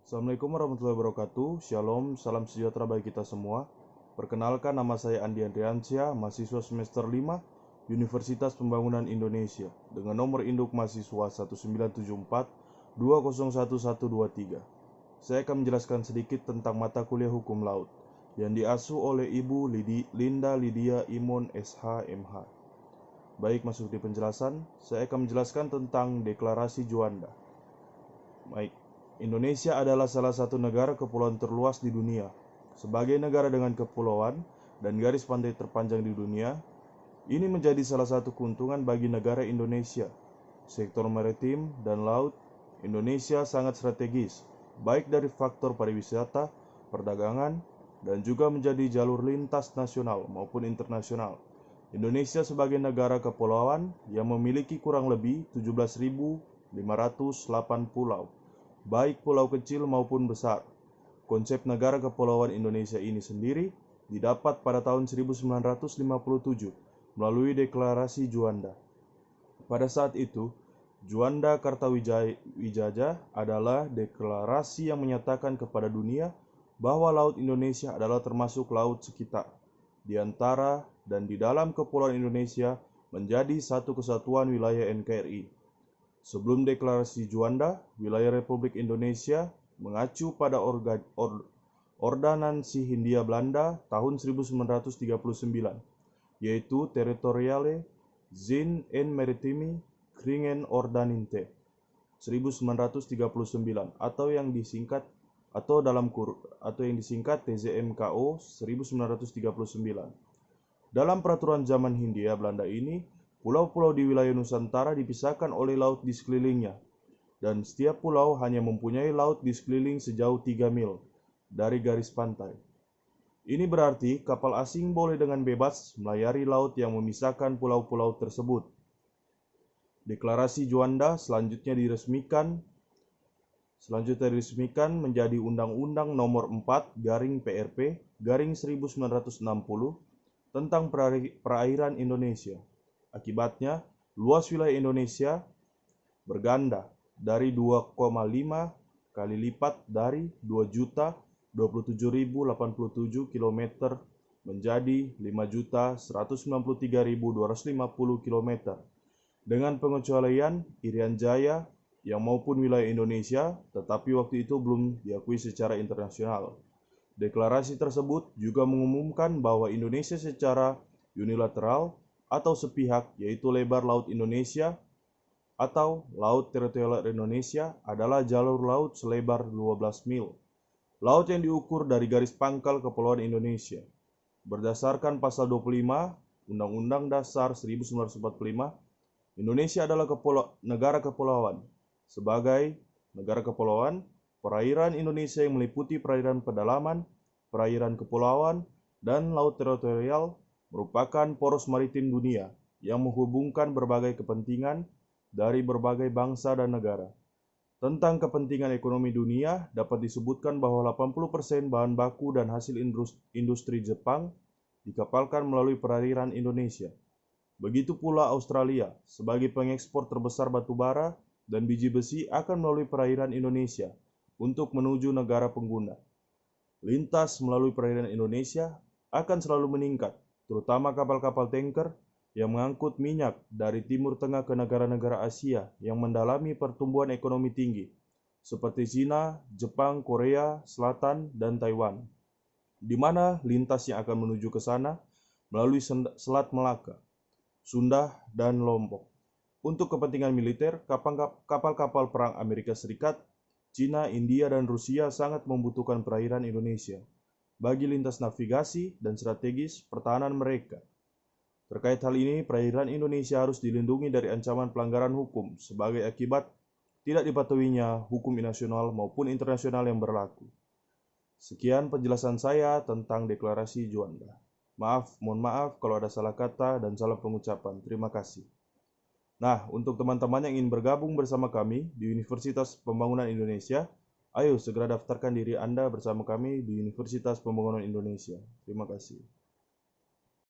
Assalamualaikum warahmatullahi wabarakatuh. Shalom, salam sejahtera bagi kita semua. Perkenalkan, nama saya Andi Andriansyah, mahasiswa semester 5 Universitas Pembangunan Indonesia dengan nomor induk mahasiswa 1974201123. Saya akan menjelaskan sedikit tentang mata kuliah Hukum Laut yang diasuh oleh Ibu Linda Lydia Imon SH MH. Baik, masuk di penjelasan, saya akan menjelaskan tentang Deklarasi Juanda. Baik, Indonesia adalah salah satu negara kepulauan terluas di dunia. Sebagai negara dengan kepulauan dan garis pantai terpanjang di dunia, ini menjadi salah satu keuntungan bagi negara Indonesia. Sektor maritim dan laut Indonesia sangat strategis, baik dari faktor pariwisata, perdagangan, dan juga menjadi jalur lintas nasional maupun internasional. Indonesia sebagai negara kepulauan yang memiliki kurang lebih 17.508 pulau, baik pulau kecil maupun besar. Konsep negara kepulauan Indonesia ini sendiri didapat pada tahun 1957 melalui Deklarasi Juanda. Pada saat itu, Juanda Kartawijaya adalah deklarasi yang menyatakan kepada dunia bahwa Laut Indonesia adalah termasuk laut sekitar, di antara dan di dalam Kepulauan Indonesia menjadi satu kesatuan wilayah NKRI. Sebelum Deklarasi Juanda, wilayah Republik Indonesia mengacu pada Ordonansi Hindia Belanda tahun 1939, yaitu Territoriale Zin en Maritime Kringen-Ordonnance 1939 atau yang disingkat TZMKO 1939. Dalam peraturan zaman Hindia Belanda ini, pulau-pulau di wilayah Nusantara dipisahkan oleh laut di sekelilingnya, dan setiap pulau hanya mempunyai laut di sekeliling sejauh 3 mil dari garis pantai. Ini berarti kapal asing boleh dengan bebas melayari laut yang memisahkan pulau-pulau tersebut. Deklarasi Juanda selanjutnya diresmikan menjadi Undang-Undang Nomor 4/PRP/1960 tentang perairan Indonesia. Akibatnya, luas wilayah Indonesia berganda dari 2,5 kali lipat dari 2.027.087 km menjadi 5.193.250 km. Dengan pengecualian Irian Jaya yang maupun wilayah Indonesia, tetapi waktu itu belum diakui secara internasional. Deklarasi tersebut juga mengumumkan bahwa Indonesia secara unilateral atau sepihak, yaitu lebar laut Indonesia atau Laut Teritorial Indonesia adalah jalur laut selebar 12 mil. Laut yang diukur dari garis pangkal Kepulauan Indonesia. Berdasarkan pasal 25 Undang-Undang Dasar 1945, Indonesia adalah negara kepulauan. Sebagai negara kepulauan, perairan Indonesia yang meliputi perairan pedalaman, perairan kepulauan, dan laut teritorial merupakan poros maritim dunia yang menghubungkan berbagai kepentingan dari berbagai bangsa dan negara. Tentang kepentingan ekonomi dunia, dapat disebutkan bahwa 80% bahan baku dan hasil industri Jepang dikapalkan melalui perairan Indonesia. Begitu pula Australia, sebagai pengekspor terbesar batu bara dan biji besi akan melalui perairan Indonesia untuk menuju negara pengguna. Lintas melalui perairan Indonesia akan selalu meningkat, terutama kapal-kapal tanker yang mengangkut minyak dari Timur Tengah ke negara-negara Asia yang mendalami pertumbuhan ekonomi tinggi, seperti China, Jepang, Korea Selatan, dan Taiwan, di mana lintas yang akan menuju ke sana melalui Selat Melaka, Sunda, dan Lombok. Untuk kepentingan militer, kapal-kapal perang Amerika Serikat, China, India, dan Rusia sangat membutuhkan perairan Indonesia bagi lintas navigasi dan strategis pertahanan mereka. Terkait hal ini, perairan Indonesia harus dilindungi dari ancaman pelanggaran hukum sebagai akibat tidak dipatuhinya hukum nasional maupun internasional yang berlaku. Sekian penjelasan saya tentang Deklarasi Juanda. Mohon maaf kalau ada salah kata dan salah pengucapan. Terima kasih. Nah, untuk teman-teman yang ingin bergabung bersama kami di Universitas Pembangunan Indonesia, ayo segera daftarkan diri Anda bersama kami di Universitas Pembangunan Indonesia. Terima kasih.